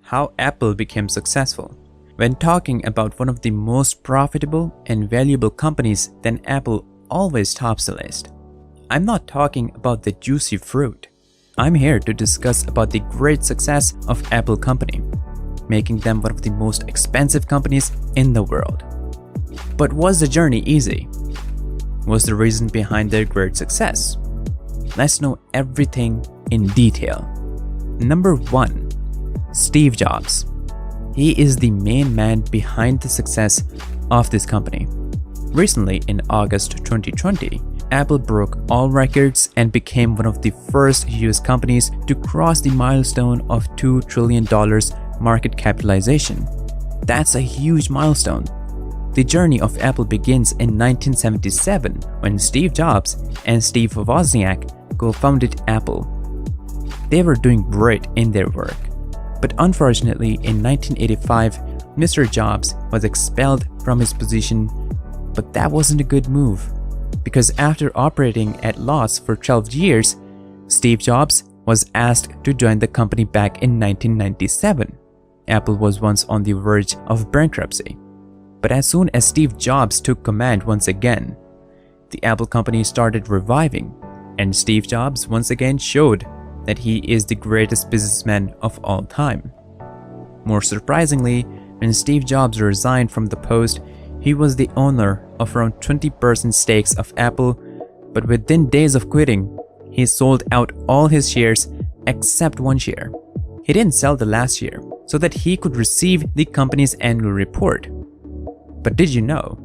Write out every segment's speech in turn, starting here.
how Apple became successful. When talking about one of the most profitable and valuable companies, then Apple always tops the list. I'm not talking about the juicy fruit. I'm here to discuss about the great success of Apple company, making them one of the most expensive companies in the world. But was the journey easy? Was the reason behind their great success? Let's know everything in detail. Number 1. Steve Jobs. He is the main man behind the success of this company. Recently, in August 2020, Apple broke all records and became one of the first US companies to cross the milestone of $2 trillion market capitalization. That's a huge milestone. The journey of Apple begins in 1977 when Steve Jobs and Steve Wozniak co-founded Apple. They were doing great in their work, but unfortunately in 1985, Mr. Jobs was expelled from his position, but that wasn't a good move, because after operating at loss for 12 years, Steve Jobs was asked to join the company back in 1997. Apple was once on the verge of bankruptcy. But as soon as Steve Jobs took command once again, the Apple company started reviving, and Steve Jobs once again showed that he is the greatest businessman of all time. More surprisingly, when Steve Jobs resigned from the post, he was the owner of around 20% stakes of Apple, but within days of quitting, he sold out all his shares except one share. He didn't sell the last share so that he could receive the company's annual report. But did you know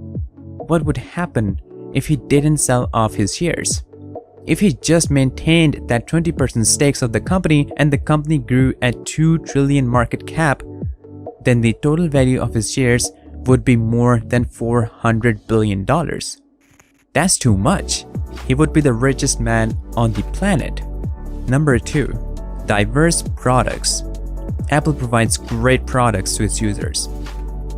what would happen if he didn't sell off his shares? If he just maintained that 20% stakes of the company and the company grew at $2 trillion market cap, then the total value of his shares would be more than $400 billion. That's too much. He would be the richest man on the planet. Number 2. Diverse products. Apple provides great products to its users.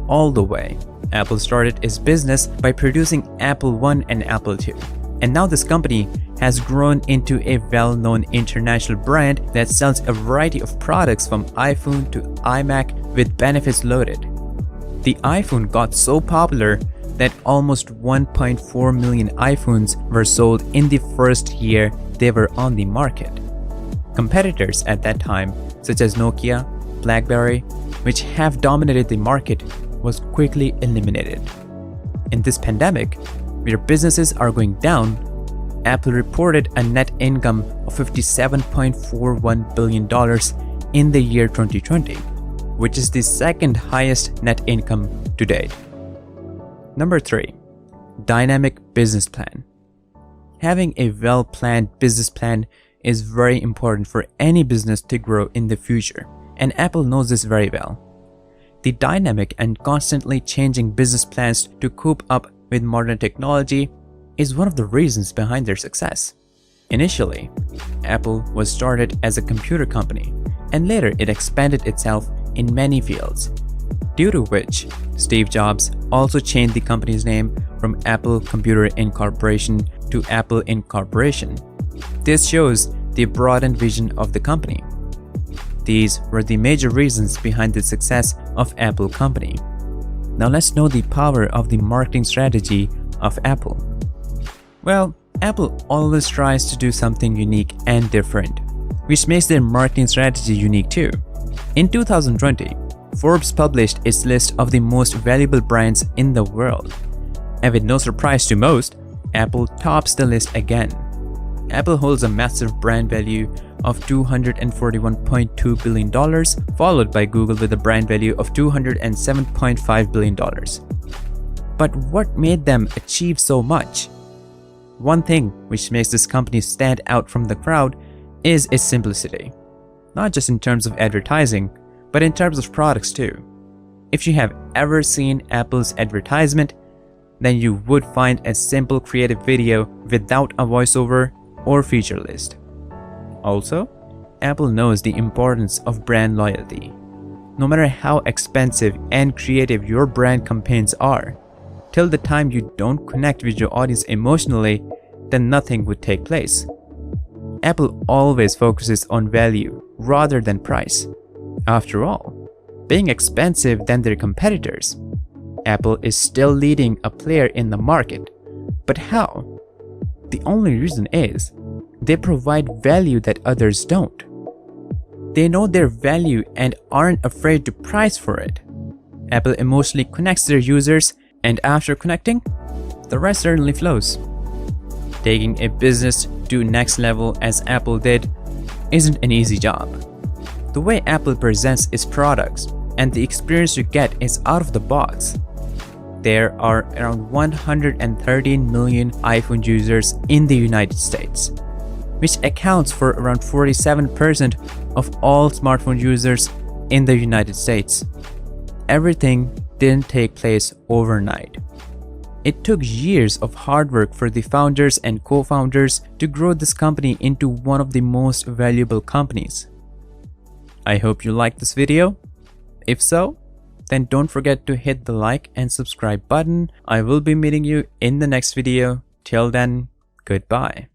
All the way, Apple started its business by producing Apple I and Apple II. And now this company has grown into a well-known international brand that sells a variety of products from iPhone to iMac with benefits loaded. The iPhone got so popular that almost 1.4 million iPhones were sold in the first year they were on the market. Competitors at that time, such as Nokia, BlackBerry, which have dominated the market, was quickly eliminated. In this pandemic, where businesses are going down, Apple reported a net income of $57.41 billion in the year 2020, which is the second highest net income to date. Number 3. Dynamic business plan. Having a well-planned business plan is very important for any business to grow in the future, and Apple knows this very well. The dynamic and constantly changing business plans to cope up with modern technology is one of the reasons behind their success. Initially, Apple was started as a computer company, and later it expanded itself in many fields, due to which Steve Jobs also changed the company's name from Apple Computer Incorporation to Apple Incorporation. This shows the broadened vision of the company. These were the major reasons behind the success of Apple company. Now let's know the power of the marketing strategy of Apple. Well, Apple always tries to do something unique and different, which makes their marketing strategy unique too. In 2020, Forbes published its list of the most valuable brands in the world. And with no surprise to most, Apple tops the list again. Apple holds a massive brand value of $241.2 billion, followed by Google with a brand value of $207.5 billion. But what made them achieve so much? One thing which makes this company stand out from the crowd is its simplicity. Not just in terms of advertising, but in terms of products too. If you have ever seen Apple's advertisement, then you would find a simple creative video without a voiceover or feature list. Also, Apple knows the importance of brand loyalty. No matter how expensive and creative your brand campaigns are, till the time you don't connect with your audience emotionally, then nothing would take place. Apple always focuses on value rather than price. After all, being expensive than their competitors. Apple is still leading a player in the market. But how? The only reason is they provide value that others don't. They know their value and aren't afraid to price for it. Apple emotionally connects their users, and after connecting, the rest certainly flows. Taking a business to next level as Apple did isn't an easy job. The way Apple presents its products and the experience you get is out of the box. There are around 113 million iPhone users in the United States, which accounts for around 47% of all smartphone users in the United States. Everything didn't take place overnight. It took years of hard work for the founders and co-founders to grow this company into one of the most valuable companies. I hope you liked this video. If so, then don't forget to hit the like and subscribe button. I will be meeting you in the next video. Till then, goodbye.